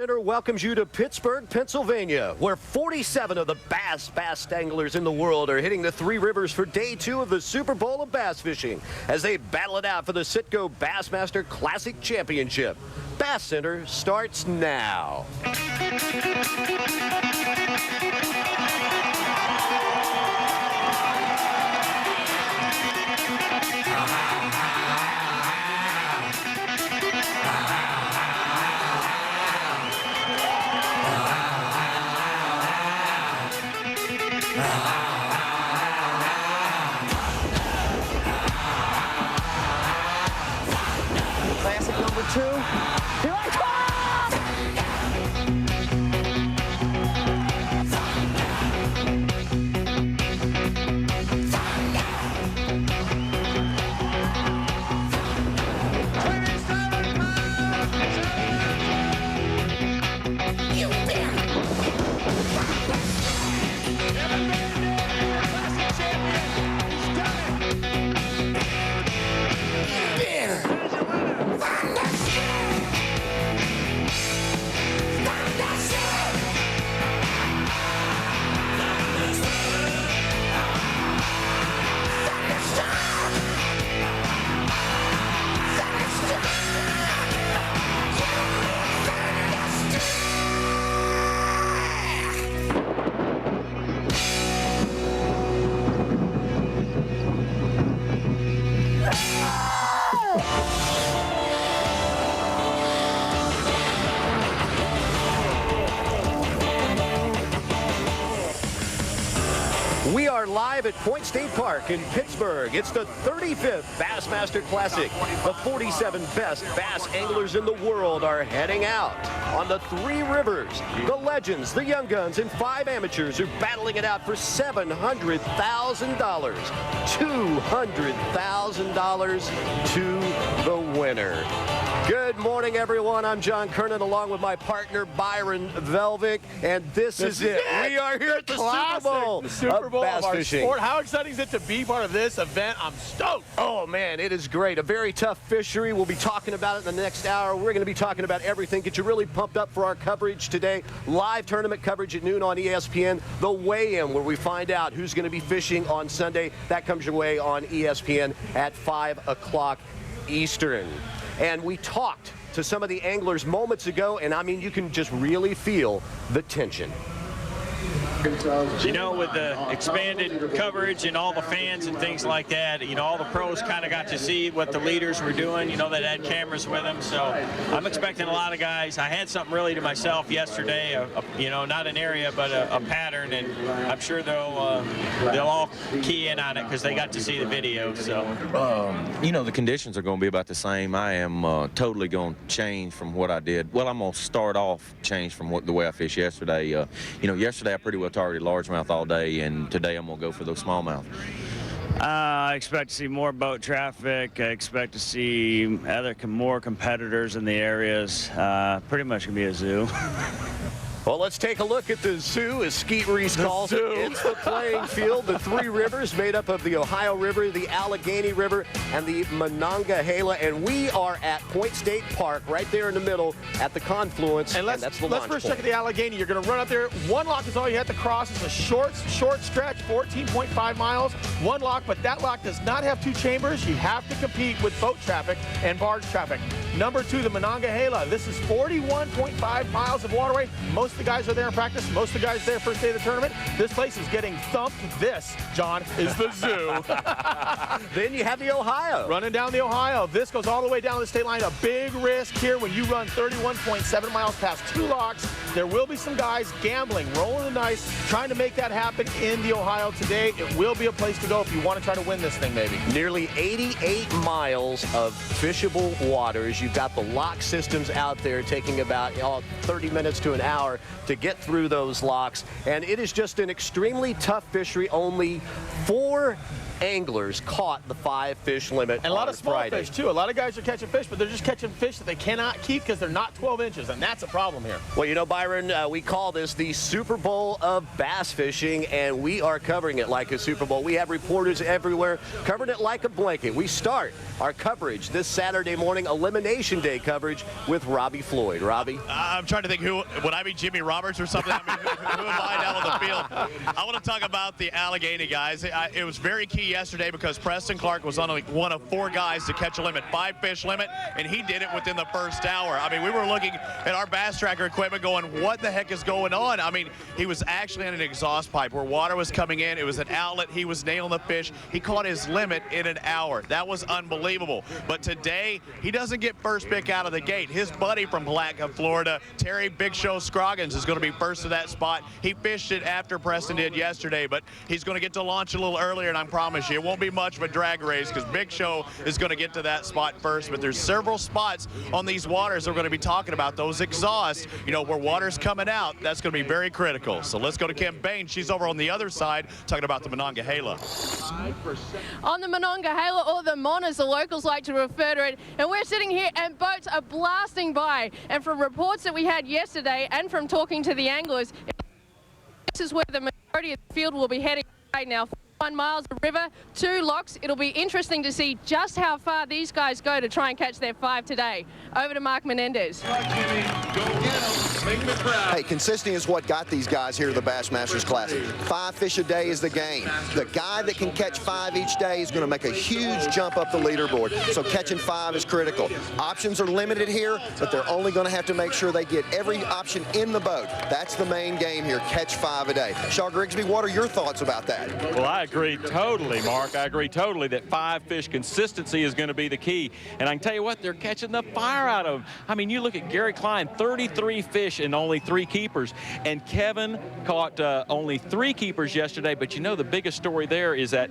Center welcomes you to Pittsburgh, Pennsylvania, where 47 of the bass anglers in the world are hitting the Three Rivers for day 2 of the Super Bowl of bass fishing as they battle it out for the Citgo Bassmaster Classic Championship. Basscenter starts now. Classic number 2. Here I come! We are live at Point State Park in Pittsburgh. It's the 35th Bassmaster Classic. The 47 best bass anglers in the world are heading out on the Three Rivers. The legends, the young guns, and 5 amateurs are battling it out for $700,000. $200,000 to the winner. Good morning, everyone. I'm John Kernan, along with my partner, Byron Velvick, and this is it. We are here at the Super Bowl. The Super Bowl bass of our fishing. sport. How exciting is it to be part of this event? I'm stoked. Oh, man, it is great. A very tough fishery. We'll be talking about it in the next hour. We're going to be talking about everything. Get you really pumped up for our coverage today. Live tournament coverage at noon on ESPN. The weigh-in, where we find out who's going to be fishing on Sunday. That comes your way on ESPN at 5 o'clock Eastern. And we talked to some of the anglers moments ago, and I mean, you can just really feel the tension. You know, with the expanded coverage and all the fans and things like that, you know, all the pros kind of got to see what the leaders were doing. You know, they had cameras with them, so I'm expecting a lot of guys. I had something really to myself yesterday, you know, not an area, but a pattern, and I'm sure they'll all key in on it because they got to see the video. So, you know, the conditions are going to be about the same. I am totally going to change from what I did. Well, I'm going to start off change from the way I fished yesterday. You know, yesterday I pretty well targeted largemouth all day, and today I'm going to go for those smallmouth. I expect to see more boat traffic. I expect to see more competitors in the areas. Pretty much going to be a zoo. Well, let's take a look at the zoo, as Skeet Reese calls it. It's the playing field. The Three Rivers, made up of the Ohio River, the Allegheny River, and the Monongahela. And we are at Point State Park, right there in the middle, at the confluence. And that's the launch first point. check the Allegheny. You're going to run out there. One lock is all you have to cross. It's a short stretch, 14.5 miles. One lock, but that lock does not have 2 chambers. You have to compete with boat traffic and barge traffic. Number 2, the Monongahela. This is 41.5 miles of waterway. Most of the guys are there in practice. Most of the guys there first day of the tournament. This place is getting thumped. This, John, is the zoo. Then you have the Ohio. Running down the Ohio. This goes all the way down the state line. A big risk here when you run 31.7 miles past 2 locks. There will be some guys gambling, rolling the dice, trying to make that happen in the Ohio today. It will be a place to go if you want to try to win this thing, maybe. Nearly 88 miles of fishable waters. You've got the lock systems out there taking about 30 minutes to an hour to get through those locks. And it is just an extremely tough fishery. Only 4 anglers caught the 5-fish limit. And a lot of small Friday. fish, too. A lot of guys are catching fish, but they're just catching fish that they cannot keep because they're not 12 inches, and that's a problem here. Well, you know, Byron, we call this the Super Bowl of bass fishing, and we are covering it like a Super Bowl. We have reporters everywhere covering it like a blanket. We start our coverage this Saturday morning, Elimination Day coverage, with Robbie Floyd. Robbie? I'm trying to think, would I be Jimmy Roberts or something? I mean, who am I down on the field? I want to talk about the Allegheny guys. It was very key yesterday because Preston Clark was only one of 4 guys to catch a limit, 5-fish limit, and he did it within the first hour. I mean, we were looking at our bass tracker equipment going, what the heck is going on? I mean, he was actually on an exhaust pipe where water was coming in. It was an outlet. He was nailing the fish. He caught his limit in an hour. That was unbelievable. But today, he doesn't get first pick out of the gate. His buddy from Palatka, Florida, Terry Big Show Scroggins, is going to be first to that spot. He fished it after Preston did yesterday, but he's going to get to launch a little earlier, and I promise you, it won't be much of a drag race because Big Show is going to get to that spot first. But there's several spots on these waters that we're going to be talking about. Those exhausts, you know, where water's coming out, that's going to be very critical. So let's go to Kim Bain. She's over on the other side talking about the Monongahela. On the Monongahela, or the Mon as the locals like to refer to it, and we're sitting here and boats are blasting by. And from reports that we had yesterday and from talking to the anglers, this is where the majority of the field will be heading right now. 1 miles of river, 2 locks. It'll be interesting to see just how far these guys go to try and catch their 5 today. Over to Mark Menendez. Hey, consistency is what got these guys here to the Bassmasters Classic. 5 fish a day is the game. The guy that can catch 5 each day is going to make a huge jump up the leaderboard. So catching 5 is critical. Options are limited here, but they're only going to have to make sure they get every option in the boat. That's the main game here, catch 5 a day. Shaw Grigsby, what are your thoughts about that? Well, I agree totally, Mark. I agree totally that 5-fish consistency is going to be the key. And I can tell you what, they're catching the fire out of them. I mean, you look at Gary Clunn, 33 fish and only 3 keepers. And Kevin caught only 3 keepers yesterday. But you know, the biggest story there is that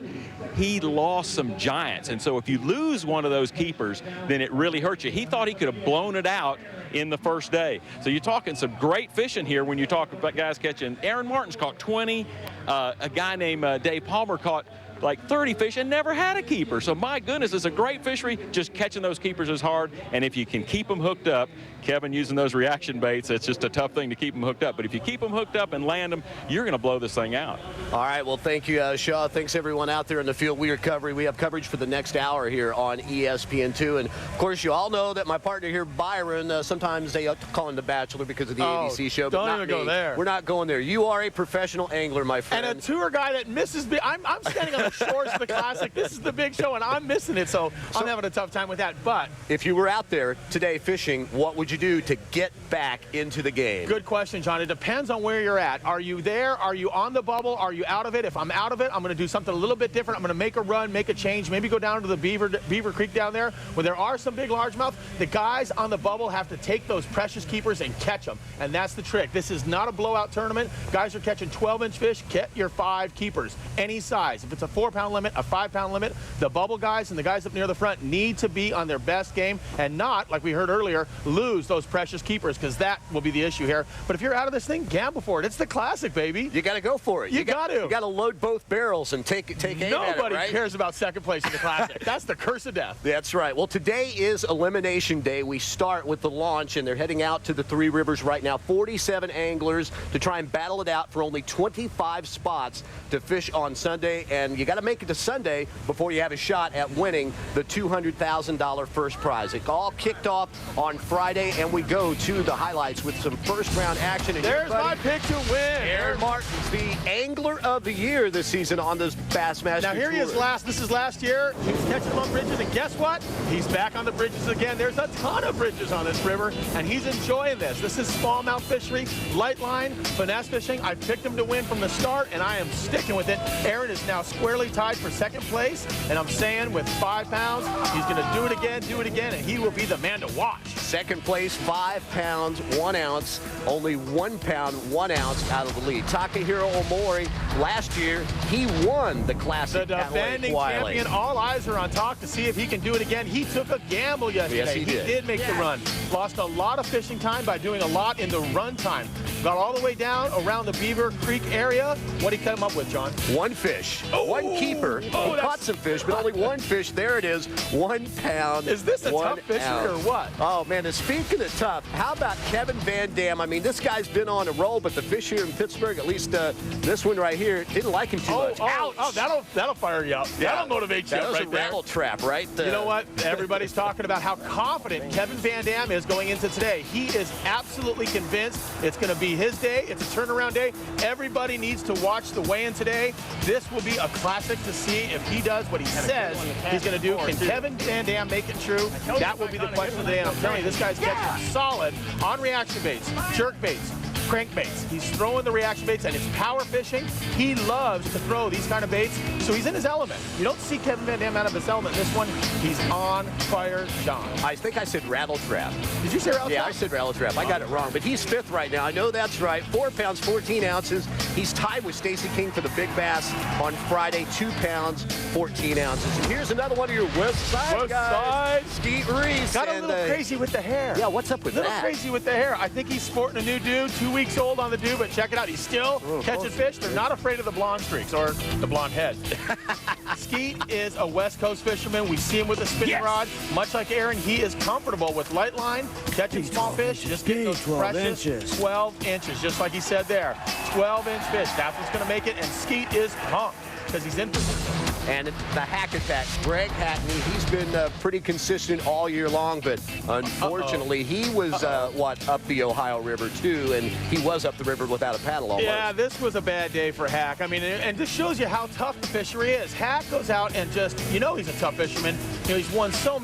he lost some giants. And so if you lose one of those keepers, then it really hurts you. He thought he could have blown it out in the first day. So you're talking some great fishing here when you talk about guys catching. Aaron Martin's caught 20. A guy named Dave Palmer caught like 30 fish and never had a keeper. So my goodness, it's a great fishery. Just catching those keepers is hard. And if you can keep them hooked up, Kevin using those reaction baits, it's just a tough thing to keep them hooked up. But if you keep them hooked up and land them, you're going to blow this thing out. All right, well, thank you, Shaw. Thanks, everyone out there in the field. We have coverage for the next hour here on ESPN2. And, of course, you all know that my partner here, Byron, sometimes they call him the Bachelor because of the ABC show. But don't not even go there. We're not going there. You are a professional angler, my friend. And a tour guy that misses I'm standing on the shores of the Classic. This is the big show, and I'm missing it, so I'm having a tough time with that. But if you were out there today fishing, what would you do to get back into the game? Good question, John. It depends on where you're at. Are you there? Are you on the bubble? Are you out of it? If I'm out of it, I'm going to do something a little bit different. I'm going to make a run, make a change, maybe go down to the Beaver Creek down there where there are some big largemouth. The guys on the bubble have to take those precious keepers and catch them, and that's the trick. This is not a blowout tournament. Guys are catching 12-inch fish. Get your 5 keepers, any size. If it's a 4-pound limit, a 5-pound limit, the bubble guys and the guys up near the front need to be on their best game and not, like we heard earlier, lose those precious keepers, because that will be the issue here. But if you're out of this thing, gamble for it. It's the Classic, baby. You got to go for it. You got to. You got to load both barrels and take aim at it, Nobody right? cares about second place in the Classic. That's the curse of death. That's right. Well, today is Elimination Day. We start with the launch, and they're heading out to the 3 rivers right now. 47 anglers to try and battle it out for only 25 spots to fish on Sunday. And you got to make it to Sunday before you have a shot at winning the $200,000 first prize. It all kicked off on Friday, and we go to the highlights with some first-round action. And there's my pick to win. Aaron Martin's the Angler of the Year this season on this Bassmaster Now here he is this is last year. He was catching them on bridges, and guess what? He's back on the bridges again. There's a ton of bridges on this river, and he's enjoying this. This is smallmouth fishery, light line, finesse fishing. I picked him to win from the start, and I am sticking with it. Aaron is now squarely tied for second place, and I'm saying with 5 pounds, he's going to do it again, and he will be the man to watch. Second place, 5 pounds, 1 ounce, only 1 pound, 1 ounce out of the lead. Takahiro Omori, last year, he won the Classic. The defending champion, all eyes are on Talk to see if he can do it again. He took a gamble yesterday. Yes, he did make the run. Lost a lot of fishing time by doing a lot in the run time. Got all the way down around the Beaver Creek area. What did he come up with, John? 1 fish. 1 one keeper. He caught some fish, but only one fish. There it is, 1 pound. Is this a 1 tough fishery or ounce. what? Oh, man, and speaking of tough, how about Kevin Van Dam? I mean, this guy's been on a roll, but the fish here in Pittsburgh, at least this one right here, didn't like him too much. Oh, that'll fire you up. Yeah. That'll motivate you That up was right a there. rattle trap, right? You know what? Everybody's talking about how confident Kevin Van Dam is going into today. He is absolutely convinced it's going to be his day. It's a turnaround day. Everybody needs to watch the weigh-in today. This will be a classic to see if he does what he says he's going to do. Can Kevin Van Dam make it true? That will be the question of the day. And I'm telling you, this guy's catching solid on reaction baits, jerk baits, crankbaits. He's throwing the reaction baits, and it's power fishing. He loves to throw these kind of baits, so he's in his element. You don't see Kevin Van Dam out of his element. This one, he's on fire, John. I think I said rattle trap. Did you say rattle trap? Yeah, I said rattle trap. I got it wrong, but he's 5th right now. I know that's right. 4 pounds, 14 ounces. He's tied with Stacy King for the big bass on Friday, 2 pounds, 14 ounces. And here's another one of your West Side guys. Skeet Reese. Got a little crazy with the hair. Yeah, what's up with that? A little crazy with the hair. I think he's sporting a new do, 2 weeks old on the do, but check it out. He's still catching fish. They're not afraid of the blonde streaks or the blonde head. Skeet is a West Coast fisherman. We see him with a spinning rod. Much like Aaron, he is comfortable with light line, catching small fish, just getting those 12 precious inches. 12 inches, just like he said there. 12-inch fish. That's what's going to make it, and Skeet is pumped because he's in position. And the hack attack, Greg Hackney, he's been pretty consistent all year long, but unfortunately, he was, up the Ohio River, too, and he was up the river without a paddle almost. Yeah, this was a bad day for Hack. I mean, and this shows you how tough the fishery is. Hack goes out and just, you know he's a tough fisherman. You know, he's won so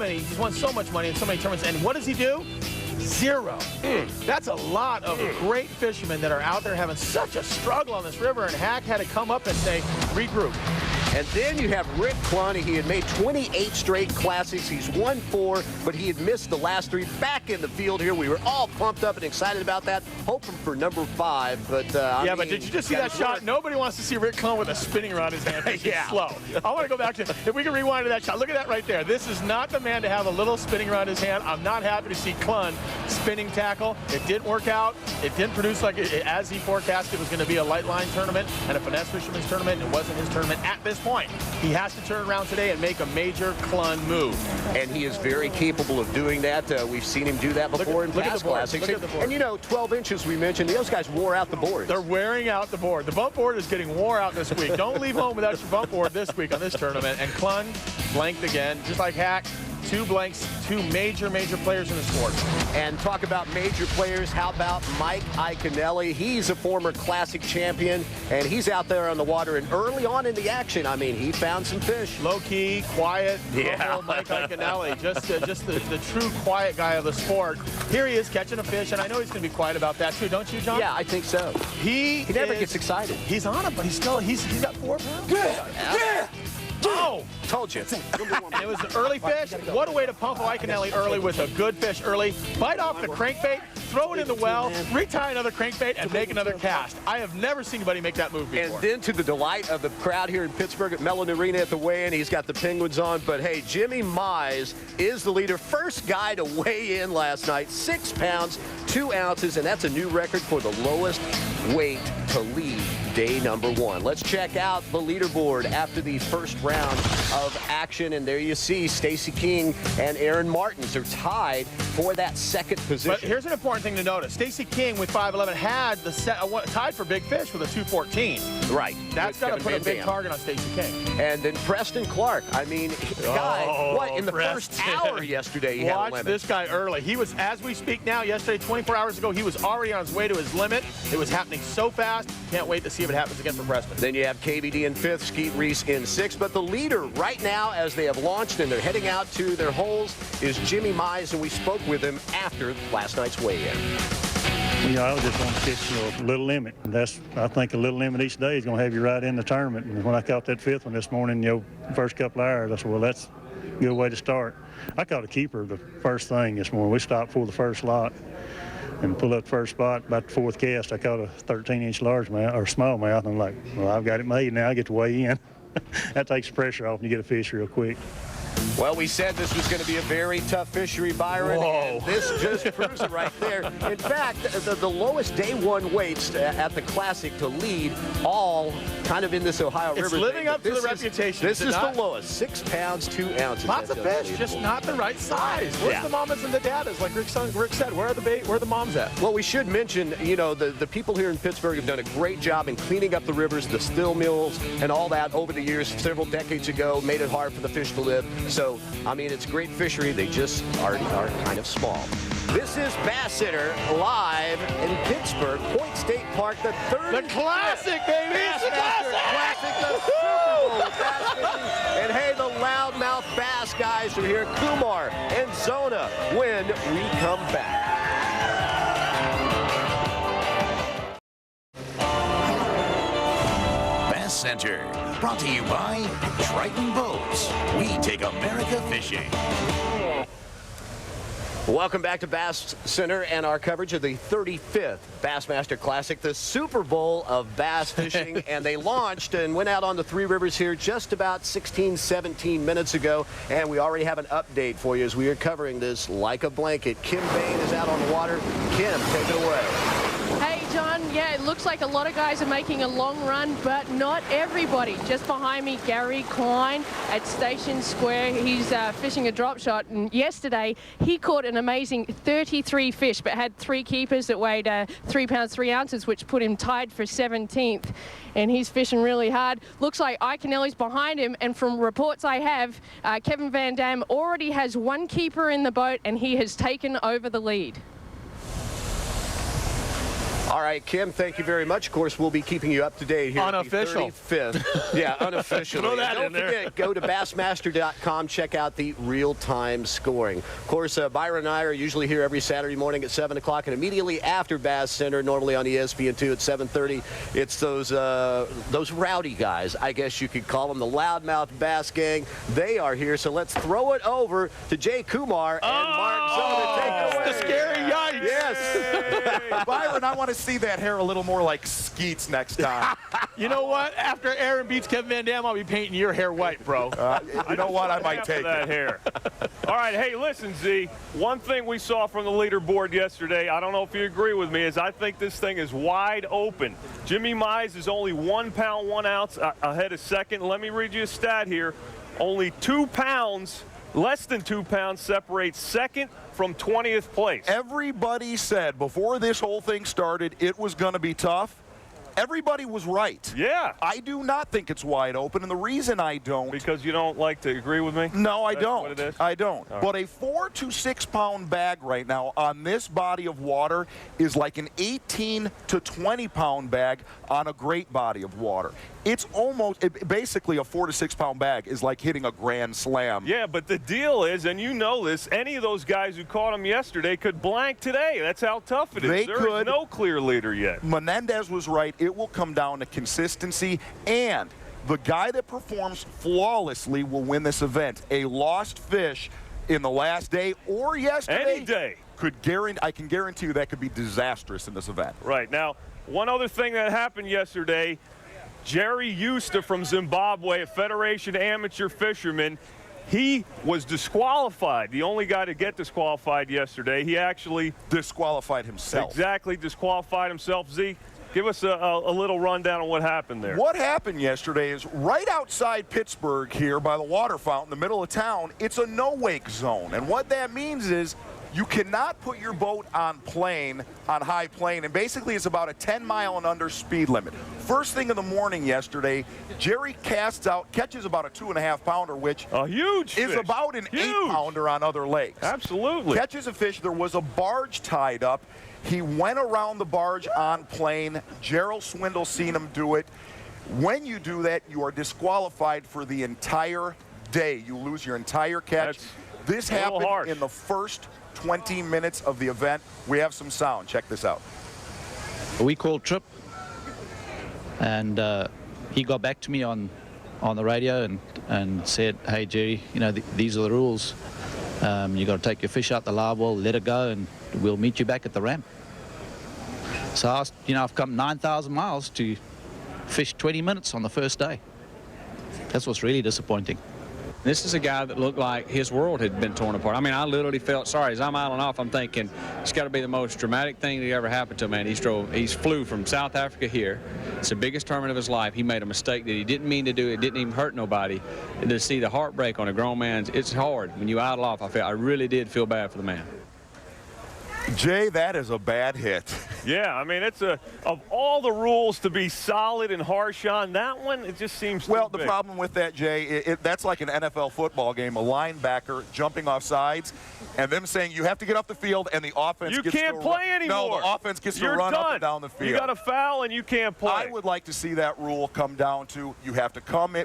much money in so many tournaments, and what does he do? 0. That's a lot of great fishermen that are out there having such a struggle on this river, and Hack had to come up and say, regroup. And then you have Rick Clunn. He had made 28 straight classics. He's won 4, but he had missed the last 3. Back in the field here. We were all pumped up and excited about that, hoping for number 5. But but did you just see that shot? Nobody wants to see Rick Clunn with a spinning rod in his hand. Yeah. Slow. I want to go back to, if we can rewind to that shot. Look at that right there. This is not the man to have a little spinning rod in his hand. I'm not happy to see Clunn spinning tackle. It didn't work out. It didn't produce like as he forecasted. It was going to be a light line tournament and a finesse fisherman's tournament. It wasn't his tournament at this point. He has to turn around today and make a major Clunn move. And he is very capable of doing that. We've seen him do that before in past classics. And you know, 12 inches we mentioned, those guys wore out the board. They're wearing out the board. The bump board is getting wore out this week. Don't leave home without your bump board this week on this tournament. And Clunn blanked again, just like Hack. 2 blanks, 2 major players in the sport. And talk about major players, how about Mike Iaconelli? He's a former classic champion, and he's out there on the water, and early on in the action, I mean, he found some fish. Low-key, quiet, yeah. Mike Iaconelli, just the true quiet guy of the sport. Here he is catching a fish, and I know he's going to be quiet about that too, don't you, John? Yeah, I think so. He never gets excited. He's on it, but he's got 4 pounds. Yeah. Oh! Told you. And it was an early fish. What a way to pump Iaconelli early with a good fish early. Bite off the crankbait, throw it in the well, retie another crankbait, and make another cast. I have never seen anybody make that move before. And then to the delight of the crowd here in Pittsburgh at Mellon Arena at the weigh-in, he's got the Penguins on. But hey, Jimmy Mize is the leader. First guy to weigh in last night, 6 pounds, 2 ounces, and that's a new record for the lowest weight to lead day number 1. Let's check out the leaderboard after the first round of action, and there you see Stacy King and Aaron Martins are tied for that second position. But here's an important thing to notice. Stacy King with 5'11" had the tied for big fish with a 214. Right. That's got to put a big target on Stacy King. And then Preston Clark. I mean, in the first hour yesterday he had a limit. Watch this guy early. He was, as we speak now, yesterday, 24 hours ago, he was already on his way to his limit. It was happening so fast. Can't wait to see if it happens again for Preston. Then you have KVD in 5th, Skeet Reese in 6th. But the leader right now, as they have launched and they're heading out to their holes, is Jimmy Mize, and we spoke with him after last night's weigh-in. You know, I just want to catch a little limit. I think a little limit each day is going to have you right in the tournament. And when I caught that 5th one this morning, first couple of hours, I said, well, that's a good way to start. I caught a keeper the first thing this morning. We stopped for the first lot and pulled up the first spot. About the 4th cast, I caught a 13-inch largemouth or smallmouth. And I'm like, well, I've got it made now. I get to weigh in. That takes the pressure off and you get a fish real quick. Well, we said this was going to be a very tough fishery, Byron. Whoa. And this just proves it right there. In fact, the lowest day one weights at the Classic to lead, all kind of in this Ohio River. It's living up to the reputation. This is the lowest, 6 pounds, 2 ounces. Lots of fish, just not the right size. Where's the mamas and the daddas? Like Rick said, where are the moms at? Well, we should mention, you know, the people here in Pittsburgh have done a great job in cleaning up the rivers, the still mills, and all that over the years. Several decades ago, made it hard for the fish to live. So, I mean, it's a great fishery. They just are kind of small. This is Basscenter live in Pittsburgh, Point State Park, the Classic, baby! It's the Classic, the Super Bowl of bass fishing. And hey, the loudmouth bass guys are here, Kumar and Zona, when we come back. Basscenter, brought to you by Triton Boats. We take America fishing. Welcome back to Basscenter and our coverage of the 35th Bassmaster Classic, the Super Bowl of bass fishing. And they launched and went out on the Three Rivers here just about 16, 17 minutes ago. And we already have an update for you as we are covering this like a blanket. Kim Bain is out on the water. Kim, take it away. Hey, John, yeah, it looks like a lot of guys are making a long run, but not everybody. Just behind me, Gary Clunn at Station Square. He's fishing a drop shot, and yesterday he caught an amazing 33 fish, but had 3 keepers that weighed 3 pounds, 3 ounces, which put him tied for 17th. And he's fishing really hard. Looks like Iconelli's behind him, and from reports I have, Kevin Van Dam already has 1 keeper in the boat, and he has taken over the lead. All right, Kim, thank you very much. Of course, we'll be keeping you up to date here. Unofficial. At the 35th. Yeah, unofficially. Throw that Don't in there. forget, go to Bassmaster.com, check out the real-time scoring. Of course, Byron and I are usually here every Saturday morning at 7 o'clock, and immediately after Basscenter, normally on ESPN2 at 7:30, it's those rowdy guys, I guess you could call them, the loudmouth bass gang. They are here, so let's throw it over to Jay Kumar and Mark Zona. Take it away. The scary yikes. Yes. Byron, I want to see that hair a little more like Skeets next time. You know what? After Aaron beats Kevin Van Dam, I'll be painting your hair white, bro. You know what? I might take that it. hair. All right, hey, listen, Z. One thing we saw from the leaderboard yesterday, I don't know if you agree with me, is I think this thing is wide open. Jimmy Mize is only 1 pound, 1 ounce ahead of second. Let me read you a stat here. Only 2 pounds, less than 2 pounds, separates second from 20th place. Everybody said before this whole thing started it was going to be tough. Everybody was right. Yeah. I do not think it's wide open, and the reason I don't... Because you don't like to agree with me? No, I That's don't. what it is? I don't. All right. But a 4 to 6 pound bag right now on this body of water is like an 18 to 20 pound bag on a great body of water. It's almost, basically a 4 to 6 pound bag is like hitting a grand slam. Yeah, but the deal is, and you know this, any of those guys who caught him yesterday could blank today. That's how tough it is. They There could. is no clear leader yet. Menendez was right. It will come down to consistency, and the guy that performs flawlessly will win this event. A lost fish in the last day or yesterday. Any day. I can guarantee you that could be disastrous in this event. Right. Now, one other thing that happened yesterday, Jerry Eusta from Zimbabwe, a Federation Amateur Fisherman, he was disqualified. The only guy to get disqualified yesterday. He actually disqualified himself. Exactly, disqualified himself. Z, give us a little rundown on what happened there. What happened yesterday is right outside Pittsburgh here by the water fountain, in the middle of town, it's a no-wake zone. And what that means is you cannot put your boat on high plane, and basically it's about a 10-mile and under speed limit. First thing in the morning yesterday, Jerry catches about a 2.5 pounder, which a huge is fish. about an 8 pounder on other lakes. Absolutely. Catches a fish. There was a barge tied up. He went around the barge on plane. Gerald Swindle seen him do it. When you do that, you are disqualified for the entire day. You lose your entire catch. This happened in the first 20 minutes of the event. We have some sound. Check this out. We called Trip, and he got back to me on the radio and said, hey, Jerry, you know, these are the rules. You got to take your fish out the live well, let it go, and we'll meet you back at the ramp. So I've come 9,000 miles to fish 20 minutes on the first day. That's what's really disappointing. This is a guy that looked like his world had been torn apart. I mean, I literally felt sorry. As I'm idling off, I'm thinking, it's got to be the most dramatic thing that ever happened to a man. He flew from South Africa here. It's the biggest tournament of his life. He made a mistake that he didn't mean to do. It didn't even hurt nobody. And to see the heartbreak on a grown man's, it's hard. When you idle off, I really did feel bad for the man. Jay, that is a bad hit. Yeah, I mean, it's of all the rules to be solid and harsh on, that one, it just seems Well, too the big. problem with that, Jay, that's like an NFL football game, a linebacker jumping off sides, and them saying you have to get off the field, and the offense You gets can't to play run. anymore. No, the offense gets You're to run done. up and down the field. You got a foul and you can't play. I would like to see that rule come down to you have to come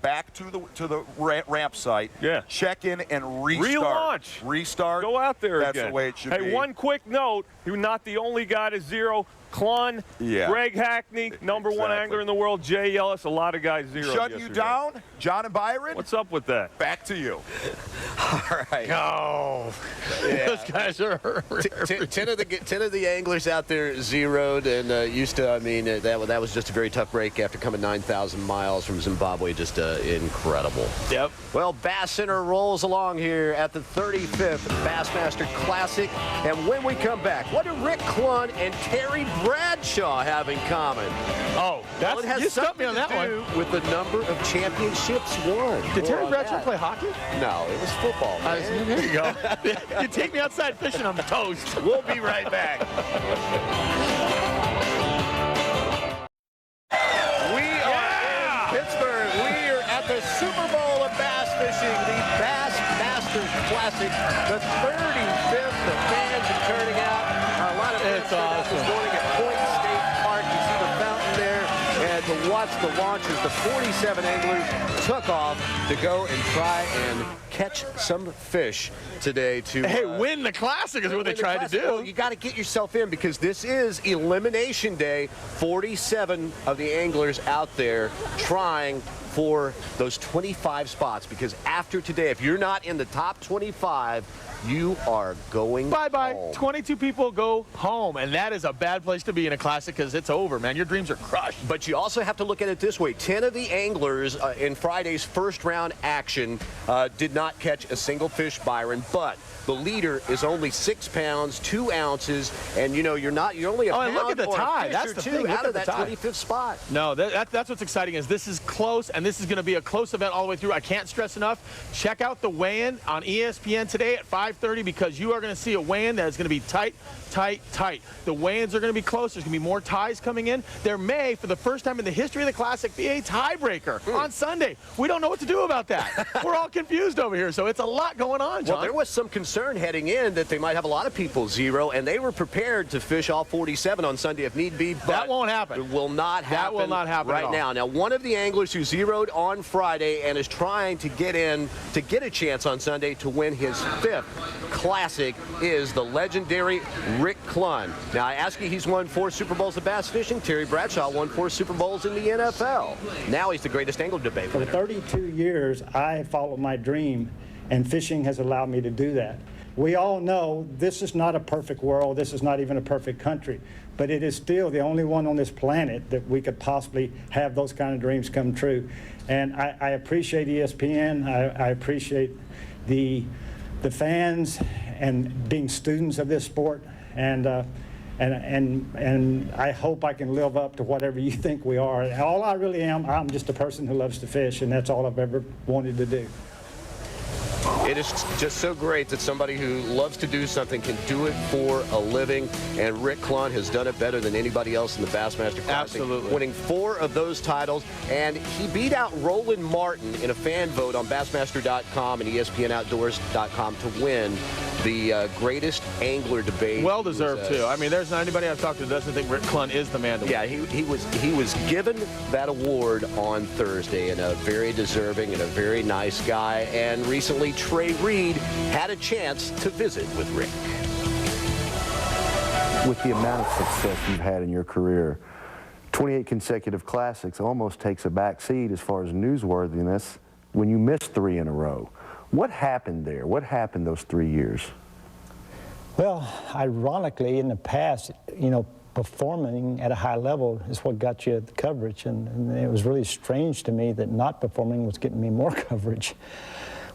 back to the ramp site, check in and restart. Relaunch. Restart. Go out there That's again. the way it should be. Hey, one quick note, you're not the only guy to zero. Clunn, Greg Hackney, number one angler in the world, Jay Ellis, a lot of guys zeroed Shutting you down, John and Byron? What's up with that? Back to you. All right. Oh, those guys are 10 of the anglers out there zeroed and used to. I mean, that was just a very tough break after coming 9,000 miles from Zimbabwe. Just incredible. Yep. Well, Basscenter rolls along here at the 35th Bassmaster Classic, and when we come back, what do Rick Clunn and Terry Bradshaw have in common? Oh, Well, it has you stumped me something on that to one. do with the number of championships won. Did Terry More on Bradshaw that. play hockey? No, it was football. There you go. You take me outside fishing, I'm toast. We'll be right back. We are in Pittsburgh. We are at the Super Bowl of bass fishing, the Bassmaster Classic, the 35th. The fans are turning out. A lot of fans turned out this morning at Point State Park. You see the fountain there. And to watch the launches, the 47 anglers took off to go and try and catch some fish today to win the Classic is what they tried to do. Well, you got to get yourself in because this is Elimination Day. 47 of the anglers out there trying for those 25 spots, because after today, if you're not in the top 25, you are going Bye-bye. home. 22 people go home, and that is a bad place to be in a Classic because it's over, man. Your dreams are crushed. But you also have to look at it this way. 10 of the anglers in Friday's first round action did not catch a single fish, Byron, but the leader is only 6 pounds, 2 ounces, and you're only a pound and look at the or a tie. fish That's or the two thing. Look out at of the that tie. 25th spot. No, that's what's exciting is this is close, and this is going to be a close event all the way through. I can't stress enough. Check out the weigh-in on ESPN today at 5:30 because you are going to see a weigh-in that is going to be tight, tight, tight. The weigh-ins are going to be close. There's going to be more ties coming in. There may, for the first time in the history of the Classic, be a tiebreaker on Sunday. We don't know what to do about that. We're all confused over here, so it's a lot going on, John. Well, there was some concern heading in that they might have a lot of people zero, and they were prepared to fish all 47 on Sunday if need be, but that won't happen. It will not happen. That will not happen right at all. now. Now, one of the anglers who zeroed on Friday and is trying to get in to get a chance on Sunday to win his 5th Classic is the legendary Rick Clunn. Now, I ask you, he's won 4 Super Bowls of bass fishing. Terry Bradshaw won 4 Super Bowls in the NFL. Now he's the greatest angler debate For winner. 32 years, I have followed my dream, and fishing has allowed me to do that. We all know this is not a perfect world. This is not even a perfect country, but it is still the only one on this planet that we could possibly have those kind of dreams come true. And I appreciate ESPN. I appreciate the fans and being students of this sport. And I hope I can live up to whatever you think we are. And all I really am, I'm just a person who loves to fish, and that's all I've ever wanted to do. It is just so great that somebody who loves to do something can do it for a living, and Rick Clunn has done it better than anybody else in the Bassmaster Classic. Absolutely. Winning 4 of those titles, and he beat out Roland Martin in a fan vote on Bassmaster.com and ESPNOutdoors.com to win the greatest angler debate. Well deserved, too. I mean, there's not anybody I've talked to that doesn't think Rick Clunn is the man to win. Yeah, he was given that award on Thursday, and a very deserving and a very nice guy. And recently, Trey Reed had a chance to visit with Rick. With the amount of success you've had in your career, 28 consecutive Classics almost takes a back seat as far as newsworthiness when you miss 3 in a row. What happened there? What happened those 3 years? Well, ironically, in the past, performing at a high level is what got you the coverage, and it was really strange to me that not performing was getting me more coverage,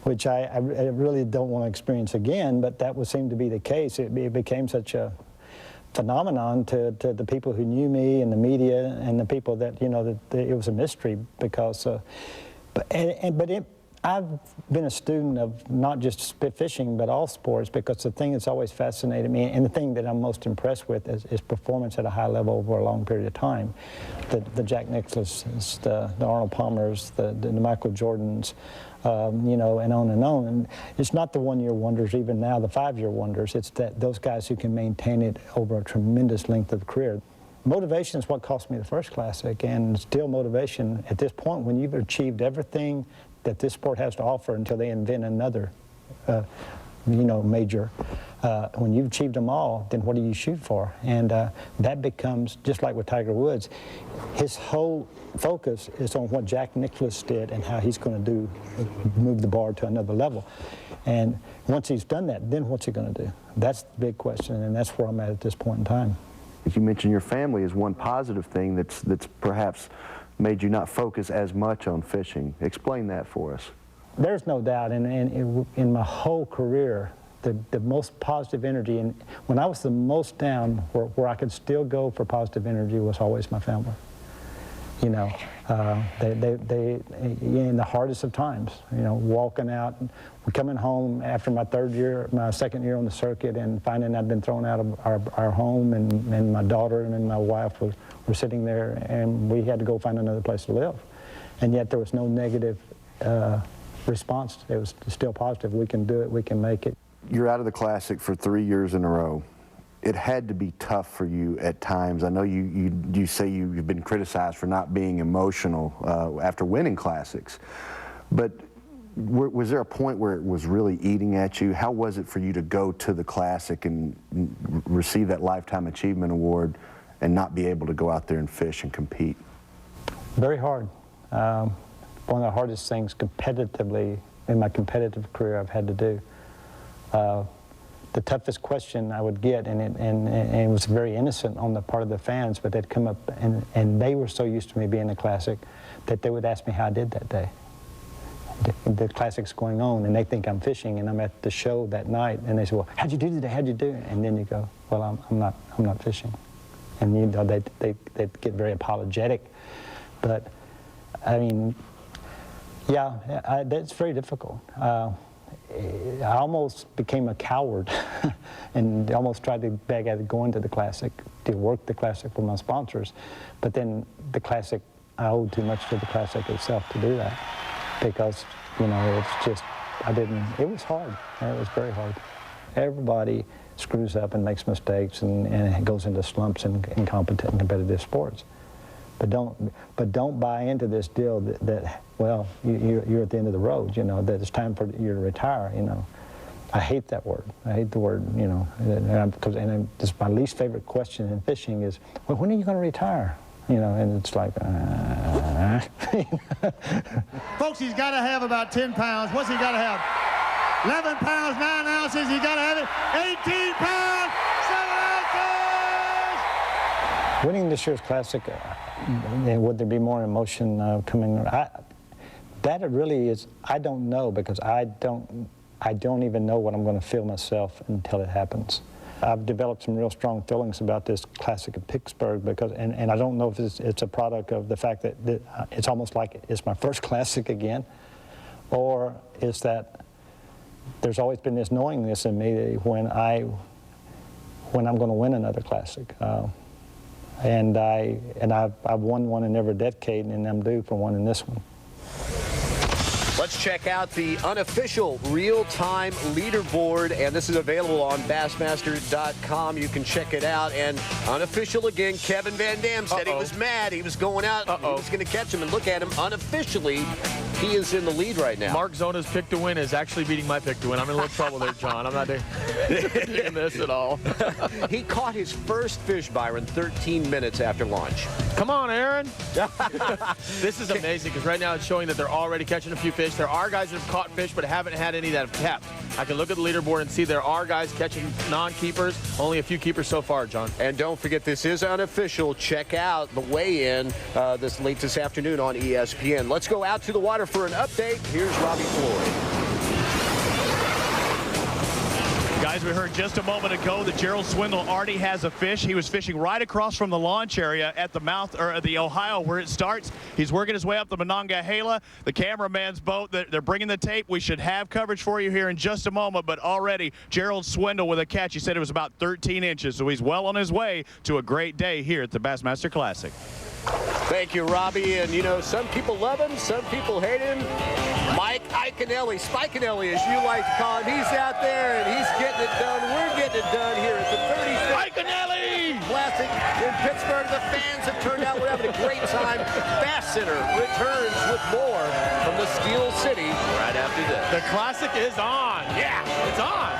which I really don't want to experience again, but that would seem to be the case. It became such a phenomenon to the people who knew me and the media and the people that, you know, that it was a mystery because, I've been a student of not just fishing, but all sports, because the thing that's always fascinated me, and the thing that I'm most impressed with, is performance at a high level over a long period of time. The Jack Nicklaus's, the Arnold Palmers, the Michael Jordans, you know, and on and on. And it's not the one-year wonders, even now, the 5-year wonders. It's that those guys who can maintain it over a tremendous length of career. Motivation is what cost me the first Classic, and still motivation at this point when you've achieved everything that this sport has to offer until they invent another, you know, major. When you've achieved them all, then what do you shoot for? And that becomes, just like with Tiger Woods, his whole focus is on what Jack Nicklaus did and how he's going to move the bar to another level. And once he's done that, then what's he going to do? That's the big question, and that's where I'm at this point in time. You mentioned your family is one positive thing that's perhaps made you not focus as much on fishing. Explain that for us. There's no doubt, in my whole career, the most positive energy, and when I was the most down, where I could still go for positive energy, was always my family. You know, they in the hardest of times, you know, walking out, coming home after my second year on the circuit, and finding I'd been thrown out of our home, and my daughter and my wife were sitting there, and we had to go find another place to live. And yet there was no negative response. It was still positive. We can do it. We can make it. You're out of the Classic for 3 years in a row. It had to be tough for you at times. I know you say you've been criticized for not being emotional after winning Classics, but was there a point where it was really eating at you? How was it for you to go to the Classic and receive that Lifetime Achievement Award and not be able to go out there and fish and compete? Very hard. One of the hardest things competitively in my competitive career I've had to do. The toughest question I would get, and it was very innocent on the part of the fans, but they'd come up, and they were so used to me being a Classic that they would ask me how I did that day. The Classic's going on, and they think I'm fishing, and I'm at the show that night, and they say, well, how'd you do today? How'd you do? And then you go, well, I'm not fishing. And you know, they get very apologetic. But, I mean, yeah, that's very difficult. I almost became a coward and almost tried to beg out of going to the Classic, to work the Classic for my sponsors. But then the Classic, I owed too much to the Classic itself to do that, because, you know, it's just, it was hard. It was very hard. Everybody screws up and makes mistakes and goes into slumps in competent and competitive sports. But don't buy into this deal that well, you're at the end of the road, you know, that it's time for you to retire, you know. I hate that word. I hate the word, you know, and it's my least favorite question in fishing is, well, when are you going to retire? You know, and it's like, Folks, he's got to have about 10 pounds. What's he got to have? 11 pounds, 9 ounces. He's got to have it. 18 pounds, 7 ounces. Winning this year's Classic, would there be more emotion coming? That it really is, I don't know, because I don't even know what I'm going to feel myself until it happens. I've developed some real strong feelings about this Classic of Pittsburgh, because, and I don't know if it's a product of the fact that it's almost like it's my first Classic again, or is that there's always been this knowingness in me when I'm going to win another Classic. And I've won one in every decade, and I'm due for one in this one. Let's check out the unofficial real-time leaderboard, and this is available on Bassmaster.com. You can check it out. And unofficial again, Kevin Van Dam said he was mad. He was going out. He was going to catch him, and look at him unofficially. he is in the lead right now. Mark Zona's pick to win is actually beating my pick to win. I'm in a little trouble there, John. I'm not doing this at all. He caught his first fish, Byron, 13 minutes after launch. Come on, Aaron. This is amazing because right now it's showing that they're already catching a few fish. There are guys that have caught fish but haven't had any that have kept. I can look at the leaderboard and see there are guys catching non-keepers. Only a few keepers so far, John. And don't forget, this is unofficial. Check out the weigh-in late this afternoon on ESPN. Let's go out to the water for an update. Here's Robbie Floyd. Guys, we heard just a moment ago that Gerald Swindle already has a fish. He was fishing right across from the launch area at the mouth, or the Ohio where it starts. He's working his way up the Monongahela, the cameraman's boat. They're bringing the tape. We should have coverage for you here in just a moment, but already Gerald Swindle with a catch. He said it was about 13 inches, so he's well on his way to a great day here at the Bassmaster Classic. Thank you, Robbie. And, you know, some people love him, some people hate him. Mike Iaconelli, Spiconelli, as you like to call him, he's out there, and he's getting it done. We're getting it done here at the 35th Iaconelli Classic in Pittsburgh. The fans have turned out. We're having a great time. Basscenter returns with more from the Steel City right after this. The Classic is on. Yeah, it's on.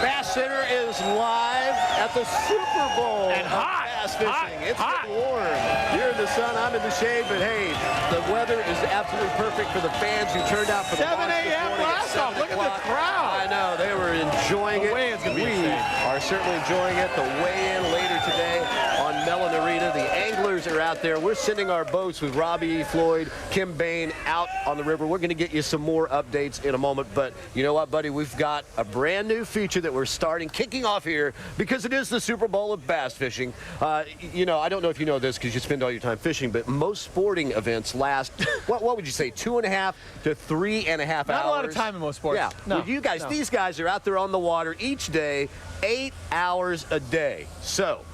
Basscenter is live at the Super Bowl. And hot. Bass fishing. It's getting warm. You're in the sun, I'm in the shade, but hey, the weather is absolutely perfect for the fans who turned out for the 7 a.m. blast off. Look at the crowd. I know, they were enjoying it. We are certainly enjoying it. The weigh-in later today on Mellon Arena. The anglers are out there. We're sending our boats with Robbie Floyd, Kim Bain out on the river. We're going to get you some more updates in a moment, but you know what, buddy? We've got a brand new feature that we're kicking off here because it is the Super Bowl of bass fishing. You know, I don't know if you know this because you spend all your time fishing, but most sporting events last, what would you say, 2.5 to 3.5 hours? Not a lot of time in most sports. Yeah. No. Well, you guys, these guys are out there on the water each day, 8 hours a day. So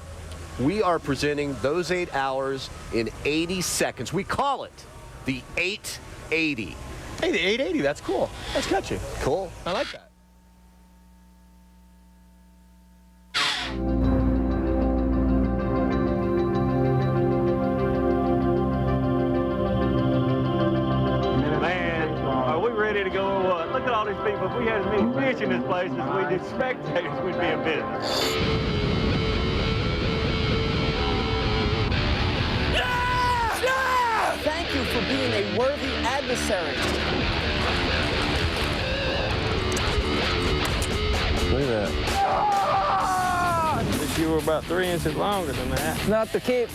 we are presenting those 8 hours in 80 seconds. We call it the 880. Hey, the 880, that's cool. That's catchy. Cool. I like that. Ready to go or what? Look at all these people. If we had as many fish in this place as we did spectators, we'd be in business. Thank you for being a worthy adversary. Look at that. If you were about 3 inches longer than that. Not the keep.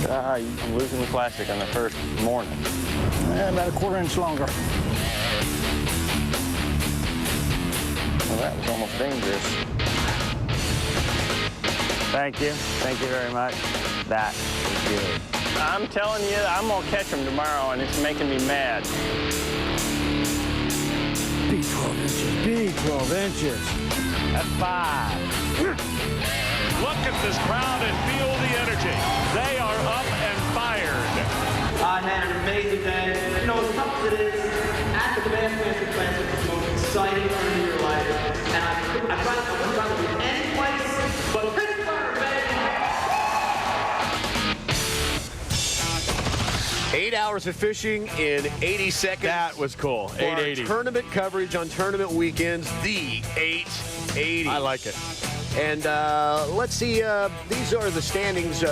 I'm losing the Classic on the first morning. About a 1/4 inch longer. Well, that was almost dangerous. Thank you. Thank you very much. That is good. I'm telling you, I'm going to catch them tomorrow, and it's making me mad. Big 12 inches. Big 12 inches. That's 5. Look at this crowd and feel the energy. They are up and fired. I had an amazing day. You know, as tough as it is, after the Bassmaster Classic is the most exciting time of your life. And I try to be any place but Pittsburgh, baby! 8 hours of fishing in 80 seconds. That was cool. 880. Tournament coverage on tournament weekends, the 880. I like it. And let's see, these are the standings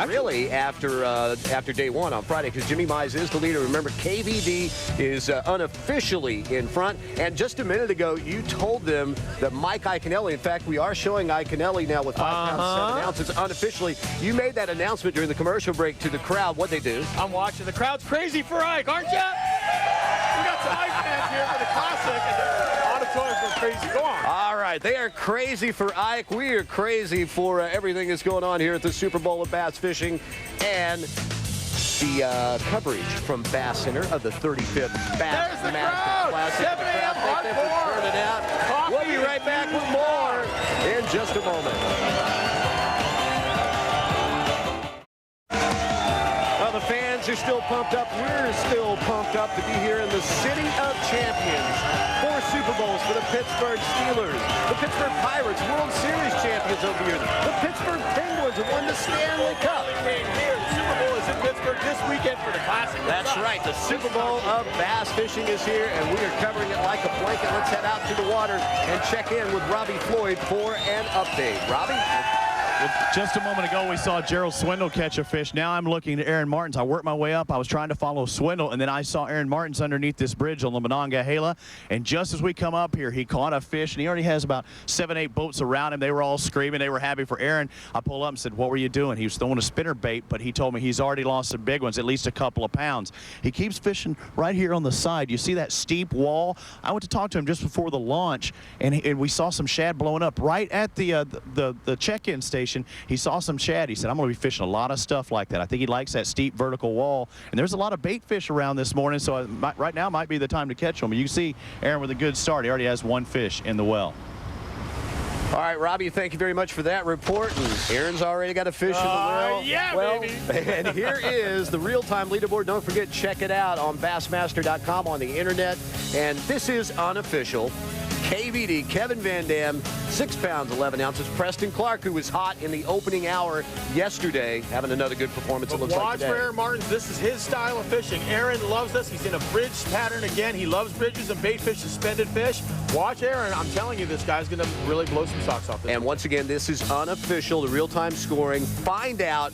really after day one on Friday, because Jimmy Mize is the leader. Remember, KVD is unofficially in front. And just a minute ago, you told them that Mike Iaconelli, in fact, we are showing Iaconelli now with 5 pounds, 7 ounces unofficially. You made that announcement during the commercial break to the crowd. What'd they do? I'm watching. The crowd's crazy for Ike, aren't you? We got some Ike fans here for the Classic, and the auditorium's going crazy. Go on. All right, they are crazy for Ike. We are crazy for everything that's going on here at the Super Bowl of Bass Fishing, and the coverage from Basscenter of the 35th Bassmaster Classic. 7 a.m. hardcore. Turn it out. We'll be right back with more in just a moment. Well, the fans are still pumped up. We're still pumped up to be here in the City of Champions. 4 Super Bowls for the Pittsburgh Steelers. The Pittsburgh Pirates, World Series champions over here. The Pittsburgh Penguins have won the Stanley Cup. Here, the Super Bowl is in Pittsburgh. Pittsburgh this weekend for the Classic. That's right. The Super Bowl of bass fishing is here, and we are covering it like a blanket. Let's head out to the water and check in with Robbie Floyd for an update. Robbie? Well, just a moment ago, we saw Gerald Swindle catch a fish. Now I'm looking at Aaron Martins. I worked my way up. I was trying to follow Swindle, and then I saw Aaron Martins underneath this bridge on the Monongahela. And just as we come up here, he caught a fish, and he already has about 7, 8 boats around him. They were all screaming. They were happy for Aaron. I pulled up and said, "What were you doing?" He was throwing a spinner bait, but he told me he's already lost some big ones, at least a couple of pounds. He keeps fishing right here on the side. You see that steep wall? I went to talk to him just before the launch, and we saw some shad blowing up right at the check-in station. He saw some shad. He said, "I'm going to be fishing a lot of stuff like that." I think he likes that steep vertical wall. And there's a lot of bait fish around this morning, so right now might be the time to catch them. You can see Aaron with a good start. He already has 1 fish in the well. All right, Robbie, thank you very much for that report. And Aaron's already got a fish in the well. Yeah, baby. And here is the real-time leaderboard. Don't forget, check it out on Bassmaster.com on the internet. And this is unofficial. KVD, Kevin Van Dam, 6 pounds, 11 ounces. Preston Clark, who was hot in the opening hour yesterday, having another good performance, it looks like Watch today. for Aaron Martins. This is his style of fishing. Aaron loves this. He's in a bridge pattern again. He loves bridges and bait fish, suspended fish. Watch Aaron. I'm telling you, this guy's going to really blow some socks off this. And once again, this is unofficial, the real-time scoring. Find out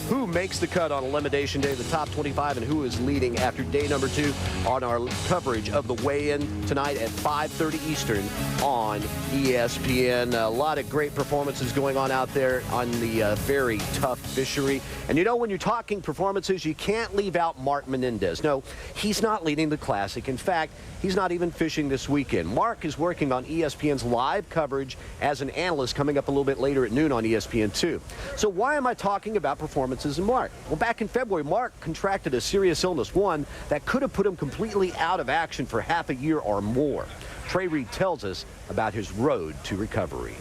who makes the cut on Elimination Day, the top 25, and who is leading after day number 2 on our coverage of the weigh-in tonight at 5:30 Eastern on ESPN. A lot of great performances going on out there on the very tough fishery. And you know, when you're talking performances, you can't leave out Mark Menendez. No, he's not leading the Classic. In fact, he's not even fishing this weekend. Mark is working on ESPN's live coverage as an analyst coming up a little bit later at noon on ESPN2. So why am I talking about performances in Mark? Well, back in February, Mark contracted a serious illness, one that could have put him completely out of action for half a year or more. Trey Reed tells us about his road to recovery.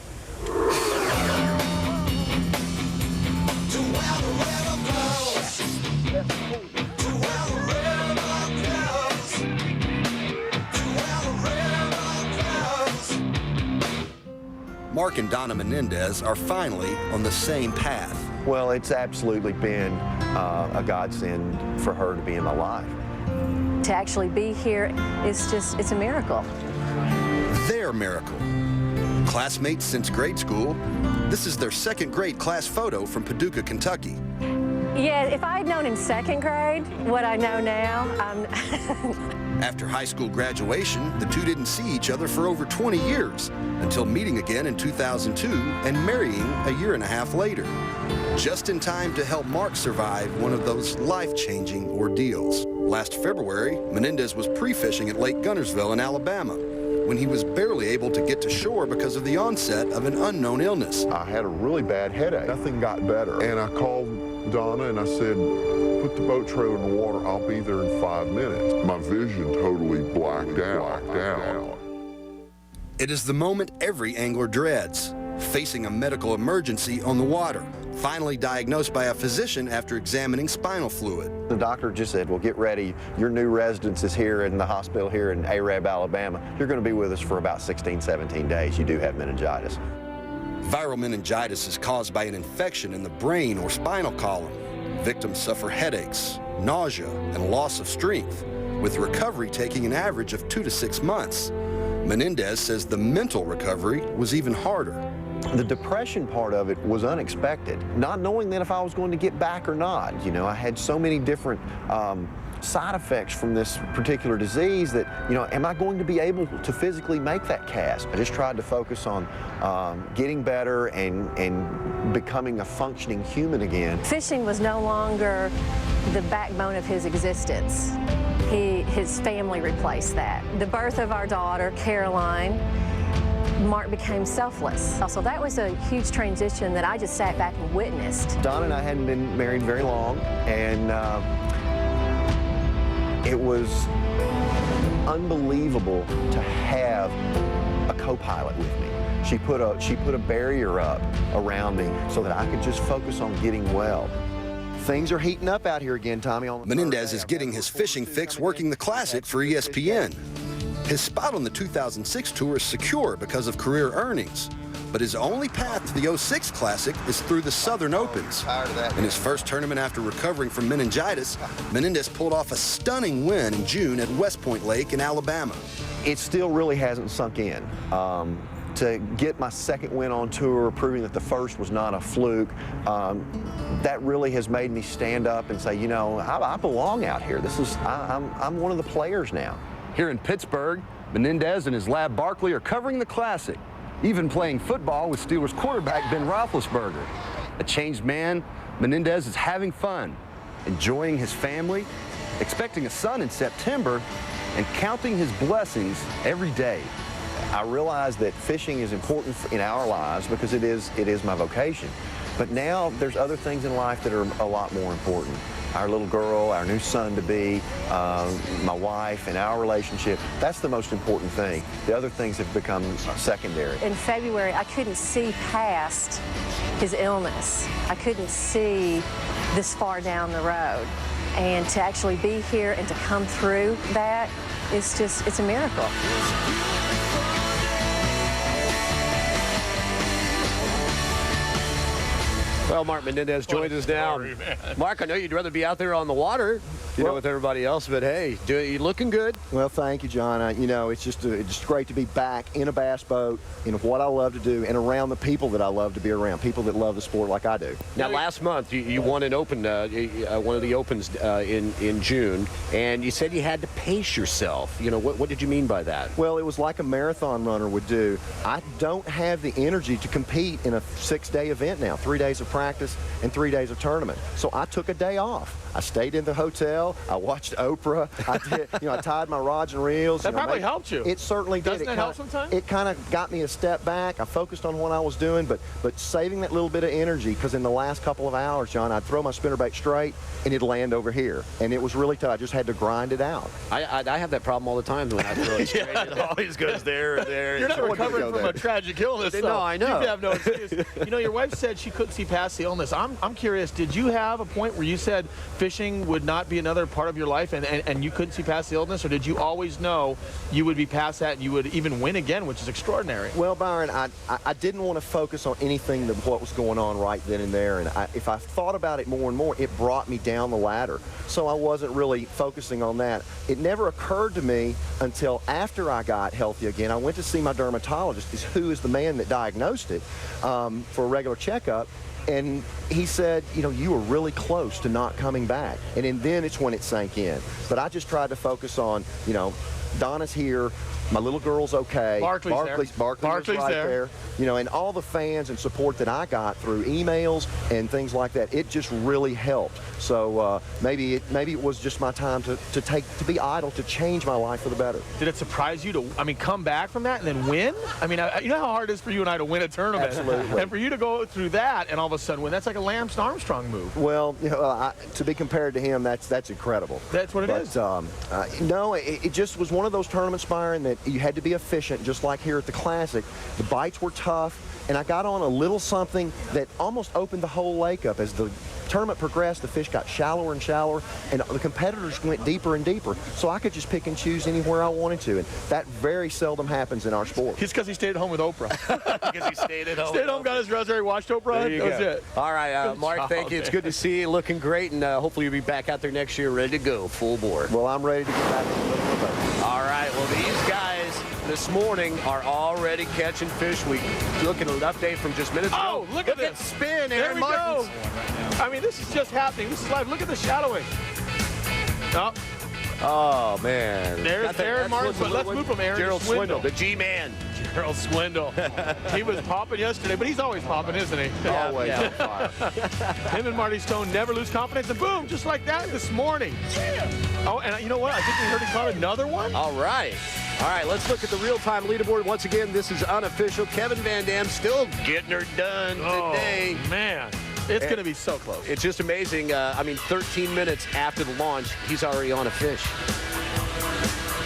Mark and Donna Menendez are finally on the same path. Well, it's absolutely been a godsend for her to be in my life. To actually be here is just, it's a miracle. Their miracle. Classmates since grade school, this is their 2nd grade class photo from Paducah, Kentucky. Yeah, if I had known in 2nd grade what I know now, After high school graduation, the two didn't see each other for over 20 years until meeting again in 2002 and marrying a year and a half later. Just in time to help Mark survive one of those life-changing ordeals. Last February, Menendez was pre-fishing at Lake Gunnersville in Alabama when he was barely able to get to shore because of the onset of an unknown illness. I had a really bad headache. Nothing got better. And I called Donna and I said, "Put the boat trailer in the water. I'll be there in 5 minutes." My vision totally blacked out. It is the moment every angler dreads, facing a medical emergency on the water. Finally diagnosed by a physician after examining spinal fluid. The doctor just said, "Well, get ready. Your new residence is here in the hospital here in Arab, Alabama. You're going to be with us for about 16, 17 days. You do have meningitis." Viral meningitis is caused by an infection in the brain or spinal column. Victims suffer headaches, nausea, and loss of strength, with recovery taking an average of 2 to 6 months. Menendez says the mental recovery was even harder. The depression part of it was unexpected, not knowing then if I was going to get back or not. You know, I had so many different side effects from this particular disease that, you know, am I going to be able to physically make that cast? I just tried to focus on getting better and becoming a functioning human again. Fishing was no longer the backbone of his existence. His family replaced that. The birth of our daughter, Caroline, Mark became selfless. So that was a huge transition that I just sat back and witnessed. Donna and I hadn't been married very long, and it was unbelievable to have a co-pilot with me. She put a barrier up around me so that I could just focus on getting well. Things are heating up out here again, Tommy. Menendez is getting his fishing fix working the Classic for ESPN. His spot on the 2006 tour is secure because of career earnings. but his only path to the 06 Classic is through the Southern Opens. In his first tournament after recovering from meningitis, Menendez pulled off a stunning win in June at West Point Lake in Alabama. It still really hasn't sunk in. To get my second win on tour, proving that the first was not a fluke, that really has made me stand up and say, you know, I belong out here. I'm one of the players now. Here in Pittsburgh, Menendez and his lab Barkley are covering the Classic, even playing football with Steelers quarterback Ben Roethlisberger. A changed man, Menendez is having fun, enjoying his family, expecting a son in September, and counting his blessings every day. I realize that fishing is important in our lives because it is my vocation. But now there's other things in life that are a lot more important. Our little girl, our new son-to-be, my wife, and our relationship, that's the most important thing. The other things have become secondary. In February, I couldn't see past his illness. I couldn't see this far down the road. And to actually be here and to come through that, it's a miracle. Well, Mark Menendez joins us now. Mark, I know you'd rather be out there on the water, you know, with everybody else, but hey, you're looking good. Well, thank you, John. You know, it's just great to be back in a bass boat, in what I love to do, and around the people that I love to be around, people that love the sport like I do. Now, last month, you won an open, one of the opens in June, and you said you had to pace yourself. You know, what did you mean by that? Well, it was like a marathon runner would do. I don't have the energy to compete in a 6-day event now, 3 days of practice and 3 days of tournament. So I took a day off. I stayed in the hotel. I watched Oprah. I tied my rods and reels. That probably helped you. It certainly did. Doesn't that help sometimes? It kind of got me a step back. I focused on what I was doing, but saving that little bit of energy, because in the last couple of hours, John, I'd throw my spinnerbait straight and it'd land over here. And it was really tough. I just had to grind it out. I have that problem all the time when I throw it straight. It always goes there or there. You're not recovering from a tragic illness, though. No, I know. You have no excuse. You know, your wife said she couldn't see past the illness. I'm curious, did you have a point where you said fishing would not be another part of your life and you couldn't see past the illness, or did you always know you would be past that and you would even win again, which is extraordinary? Well, Byron, I didn't want to focus on anything what was going on right then and there, and if I thought about it more and more, it brought me down the ladder. So I wasn't really focusing on that. It never occurred to me until after I got healthy again. I went to see my dermatologist, who is the man that diagnosed it, for a regular checkup. And he said, you know, you were really close to not coming back. And then it's when it sank in. But I just tried to focus on, you know, Donna's here, my little girl's okay. Barkley's right there. You know, and all the fans and support that I got through emails and things like that, it just really helped. So maybe it was just my time to be idle, to change my life for the better. Did it surprise you to, come back from that and then win? I mean, you know how hard it is for you and I to win a tournament? Absolutely. And for you to go through that and all of a sudden win, that's like a Lance Armstrong move. Well, you know, to be compared to him, that's incredible. That's what it is. No, it just was one of those tournaments, Byron, that you had to be efficient, just like here at the Classic. The bites were tough, and I got on a little something that almost opened the whole lake up. As the tournament progressed, the fish got shallower and shallower, and the competitors went deeper and deeper. So I could just pick and choose anywhere I wanted to, and that very seldom happens in our sport. Just because he stayed at home with Oprah. Because he stayed at home. Stayed home, got his rosary, watched Oprah. That was it. All right, Mark, thank you. It's good to see you, looking great, and hopefully you'll be back out there next year ready to go, full board. Well, I'm ready to get back in the middle of the boat. All right, well, these guys this morning are already catching fish. We looking at an update from just minutes ago. Oh, look at this. Spin, there Aaron we Martins. go. I mean, this is just happening. This is live. Look at the shallowing. Oh, man. There's Aaron Martins, but let's move from Aaron Gerald to Swindle. The G-Man. Gerald Swindle. He was popping yesterday, but he's always popping, isn't he? Always on fire. Him and Marty Stone never lose confidence, and boom, just like that this morning. Oh, and you know what? I think we heard him call another one. All right. All right, let's look at the real-time leaderboard. Once again, this is unofficial. Kevin Van Dam still getting her done today. Oh, man. It's going to be so close. It's just amazing. 13 minutes after the launch, he's already on a fish.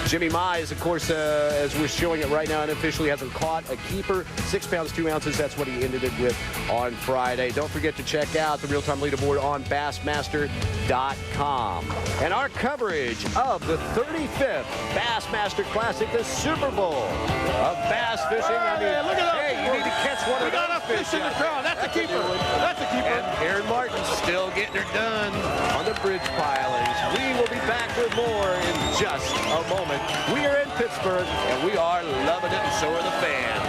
Jimmy Mize, of course, as we're showing it right now, unofficially hasn't caught a keeper. 6 pounds, 2 ounces. That's what he ended it with on Friday. Don't forget to check out the real-time leaderboard on Bassmaster.com. And our coverage of the 35th Bassmaster Classic, the Super Bowl of bass fishing. Hey, look at that. Hey, you need to catch one We of got a those fish in the crowd. That's a keeper. That's a keeper. And Aaron Martin still getting her done on the bridge pilings. We will be back with more in just a moment. We are in Pittsburgh, and we are loving it, and so are the fans.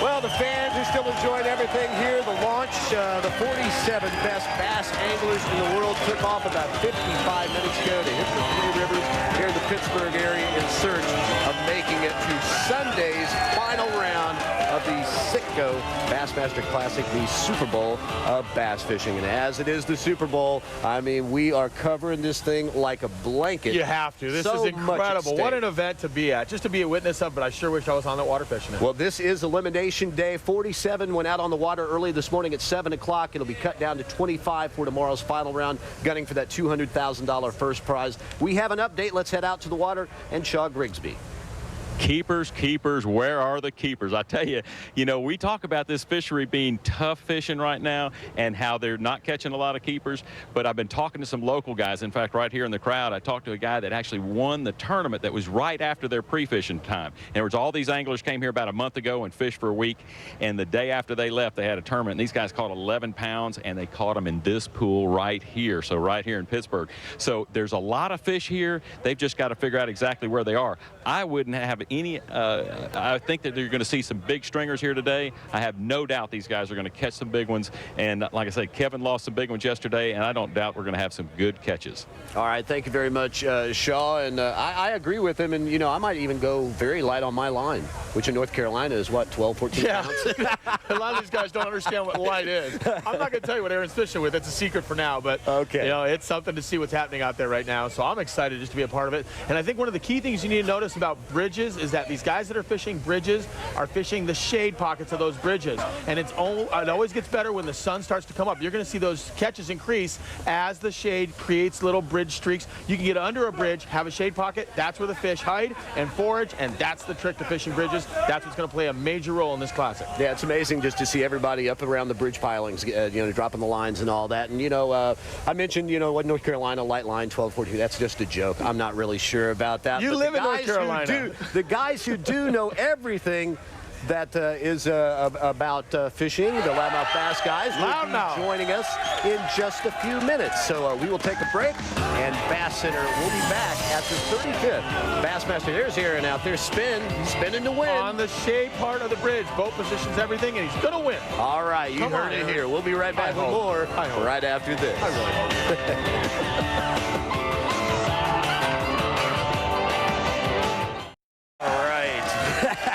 Well, the fans are still enjoying everything here. The launch, the 47 best bass anglers in the world took off about 55 minutes ago to hit the three rivers here in the Pittsburgh area in search of making it to Sunday's final round of the Sitco Bassmaster Classic, the Super Bowl of bass fishing. And as it is the Super Bowl, I mean, we are covering this thing like a blanket. You have to. This is incredible. What an event to be at. Just to be a witness of, but I sure wish I was on that water fishing it. Well, this is Elimination Day. 47 went out on the water early this morning at 7 o'clock. It'll be cut down to 25 for tomorrow's final round, gunning for that $200,000 first prize. We have an update. Let's head out to the water and Shaw Grigsby. Keepers, keepers, where are the keepers? I tell you, we talk about this fishery being tough fishing right now and how they're not catching a lot of keepers, but I've been talking to some local guys. In fact, right here in the crowd, I talked to a guy that actually won the tournament that was right after their pre-fishing time. In other words, all these anglers came here about a month ago and fished for a week, and the day after they left, they had a tournament, and these guys caught 11 pounds, and they caught them in this pool right here, so right here in Pittsburgh. So there's a lot of fish here. They've just got to figure out exactly where they are. I wouldn't have any, I think that you're going to see some big stringers here today. I have no doubt these guys are going to catch some big ones. And like I said, Kevin lost some big ones yesterday, and I don't doubt we're going to have some good catches. All right, thank you very much, Shaw. And I agree with him. And, I might even go very light on my line, which in North Carolina is, what, 12, 14 pounds? A lot of these guys don't understand what light is. I'm not going to tell you what Aaron's fishing with. It's a secret for now. But, okay. It's something to see what's happening out there right now. So I'm excited just to be a part of it. And I think one of the key things you need to notice about bridges is that these guys that are fishing bridges are fishing the shade pockets of those bridges. And it always gets better when the sun starts to come up. You're going to see those catches increase as the shade creates little bridge streaks. You can get under a bridge, have a shade pocket. That's where the fish hide and forage, and that's the trick to fishing bridges. That's what's going to play a major role in this classic. Yeah, it's amazing just to see everybody up around the bridge pilings, dropping the lines and all that. And, I mentioned, what North Carolina light line 12, 14. That's just a joke. I'm not really sure about that. You live in North Carolina. The guys who do know everything that is about fishing, the Loudmouth Bass guys, will be joining us in just a few minutes. So we will take a break, and Basscenter will be back at the 35th Bassmaster. There's Aaron out there spinning to win. On the shade part of the bridge, boat positions, everything, and he's going to win. All right, you heard it here. We'll be right back with more right after this. I really hope.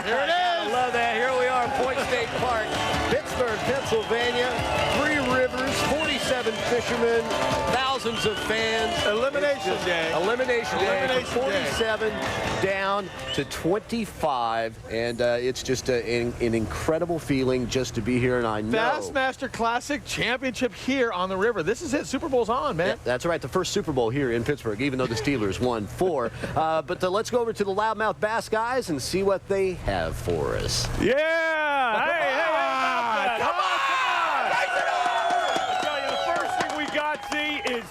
Here it is. I love that. Here we are in Point State Park, Pittsburgh, Pennsylvania. 3 rivers, 47 fishermen, thousands of fans. Elimination Day. Elimination Day. 47 down to 25, and it's just an incredible feeling just to be here. And I know Bassmaster Classic Championship here on the river. This is it. Super Bowl's on, man. Yeah, that's right. The first Super Bowl here in Pittsburgh, even though the Steelers won 4. But let's go over to the Loudmouth Bass guys and see what they have for us. Yeah. Hey, come on. I tell you, the first thing we got, see, is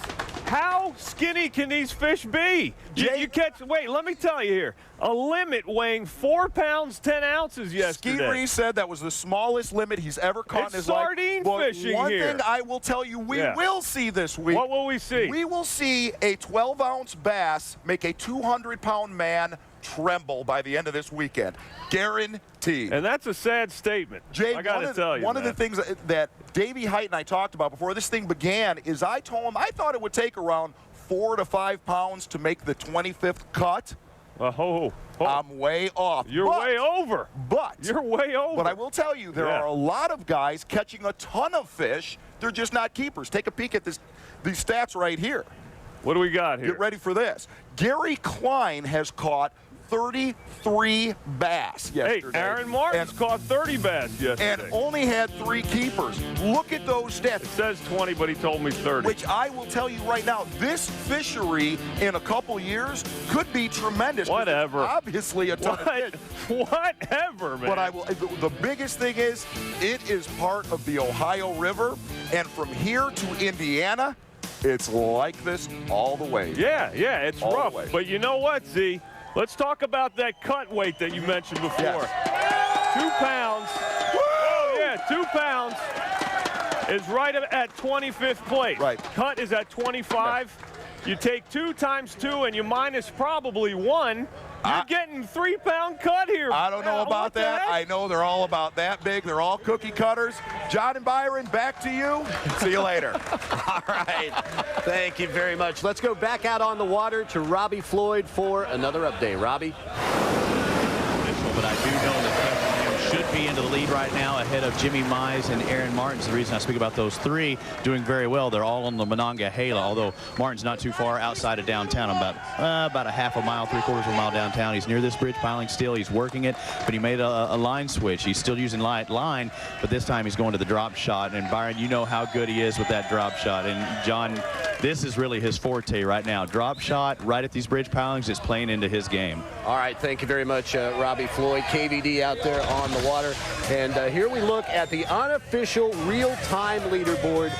how skinny can these fish be? You catch, wait, let me tell you here. A limit weighing 4 pounds, 10 ounces yesterday. Skeet Reese said that was the smallest limit he's ever caught in his life. Sardine fishing one here. thing I will tell you we will see this week. What will we see? We will see a 12-ounce bass make a 200-pound man tremble by the end of this weekend. Guaranteed. And that's a sad statement. Jay, I got to tell you, one of the things that Davey Height and I talked about before this thing began is I told him I thought it would take around 4 to 5 pounds to make the 25th cut. I'm way off. You're way over. But you're way over. But I will tell you, there are a lot of guys catching a ton of fish. They're just not keepers. Take a peek at these stats right here. What do we got here? Get ready for this. Gary Clunn has caught 33 bass yesterday. Hey, Aaron Martin's caught 30 bass yesterday. And only had 3 keepers. Look at those stats. It says 20, but he told me 30. Which I will tell you right now, this fishery in a couple years could be tremendous. Whatever. Obviously a ton of fish. Whatever, man. But the biggest thing is, it is part of the Ohio River, and from here to Indiana, it's like this all the way. Yeah, it's rough. But you know what, Z? Let's talk about that cut weight that you mentioned before. Yes. 2 pounds. Oh, yeah, 2 pounds is right at 25th place. Right. Cut is at 25. You take 2 times 2 and you minus probably 1. You're getting 3-pound cut here. I don't know about that. I know they're all about that big. They're all cookie cutters. John and Byron, back to you. See you later. All right. Thank you very much. Let's go back out on the water to Robbie Floyd for another update. Robbie? But I do know that should be into the lead right now ahead of Jimmy Mize and Aaron Martins. The reason I speak about those 3 doing very well, they're all on the Monongahela, although Martin's not too far outside of downtown. About a half a mile, 3/4 of a mile downtown. He's near this bridge piling still. He's working it, but he made a line switch. He's still using light line, but this time he's going to the drop shot. And Byron, you know how good he is with that drop shot. And John, this is really his forte right now. Drop shot right at these bridge pilings is playing into his game. All right, thank you very much, Robbie Floyd, KVD out there on the water. And here we look at the unofficial real-time leaderboard.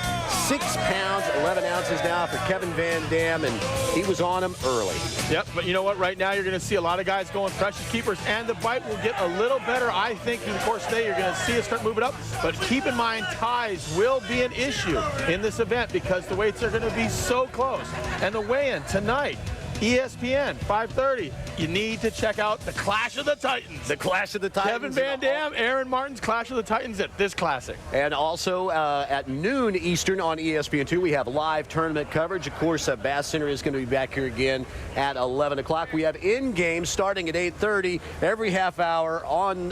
6 pounds, 11 ounces now for Kevin Van Dam, and he was on him early. Yep, but you know what? Right now you're going to see a lot of guys going precious keepers, and the bite will get a little better, I think, through the course of the day. You're going to see it start moving up, but keep in mind ties will be an issue in this event because the weights are going to be so close. And the weigh-in tonight, ESPN, 5:30. You need to check out the Clash of the Titans. The Clash of the Titans. Kevin Van Dam, Aaron Martin's Clash of the Titans at this Classic. And also at noon Eastern on ESPN2, we have live tournament coverage. Of course, Basscenter is going to be back here again at 11 o'clock. We have in-game starting at 8:30 every half hour on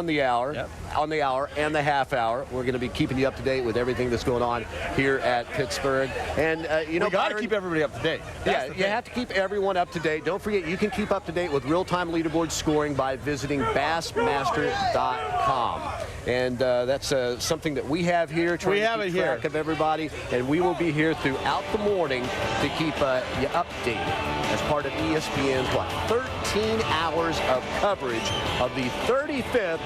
the hour. Yep. On the hour and the half hour. We're going to be keeping you up to date with everything that's going on here at Pittsburgh. And, you know, we got to keep everybody up to date. Yeah, you have to keep everyone up to date. Don't forget, you can keep up to date with real-time leaderboard scoring by visiting Bassmaster.com. And that's something that we have here, trying to keep track of everybody. And we will be here throughout the morning to keep you updated as part of ESPN's, 13 hours of coverage of the 35th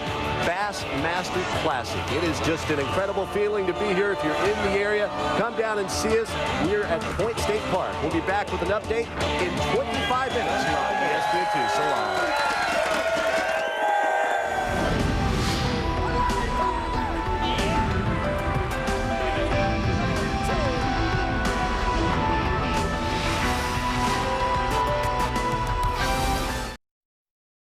Bassmaster Classic. It is just an incredible feeling to be here. If you're in the area, come down and see us. We're at Point State Park. We'll be back with an update in 25 minutes here on ESPN2. So long.